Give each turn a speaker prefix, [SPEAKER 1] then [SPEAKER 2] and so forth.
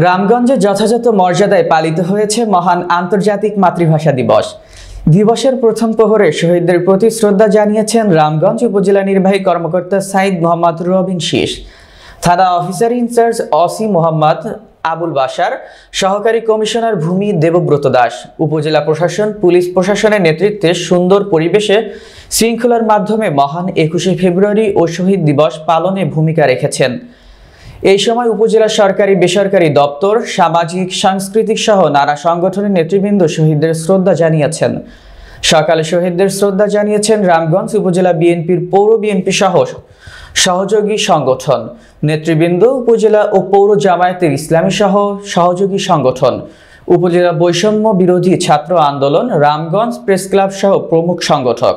[SPEAKER 1] রামগঞ্জে যথাযথ মর্যাদায় পালিত হয়েছে মহান আন্তর্জাতিক মাতৃভাষা দিবস। দিবসের প্রথম প্রহরে শহীদদের প্রতি শ্রদ্ধা জানিয়েছেন রামগঞ্জ উপজেলা নির্বাহী কর্মকর্তা সাইদ মোহাম্মদ রবিন শীষ, থানা অফিসার ইনচার্জ অসি মোহাম্মদ আবুল বাশার, সহকারী কমিশনার ভূমি দেবব্রত দাস, উপজেলা প্রশাসন, পুলিশ প্রশাসনের নেতৃত্বে সুন্দর পরিবেশে শৃঙ্খলার মাধ্যমে মহান 21শে ফেব্রুয়ারি ও শহীদ দিবস পালনে ভূমিকা রেখেছেন। এই সময় উপজেলা সরকারি বেসরকারি দপ্তর, সামাজিক সাংস্কৃতিক সহ নানা সংগঠনের নেতৃবৃন্দ শহীদদের শ্রদ্ধা জানিয়েছেন। সকালে শহীদদের শ্রদ্ধা জানিয়েছেন রামগঞ্জ উপজেলা বিএনপির পৌর বিএনপি সহ সহযোগী সংগঠন নেতৃবৃন্দ, উপজেলা ও পৌর জামায়াতের ইসলামী সহ সহযোগী সংগঠন, উপজেলা বৈষম্য বিরোধী ছাত্র আন্দোলন, রামগঞ্জ প্রেস ক্লাব সহ প্রমুখ সংগঠক।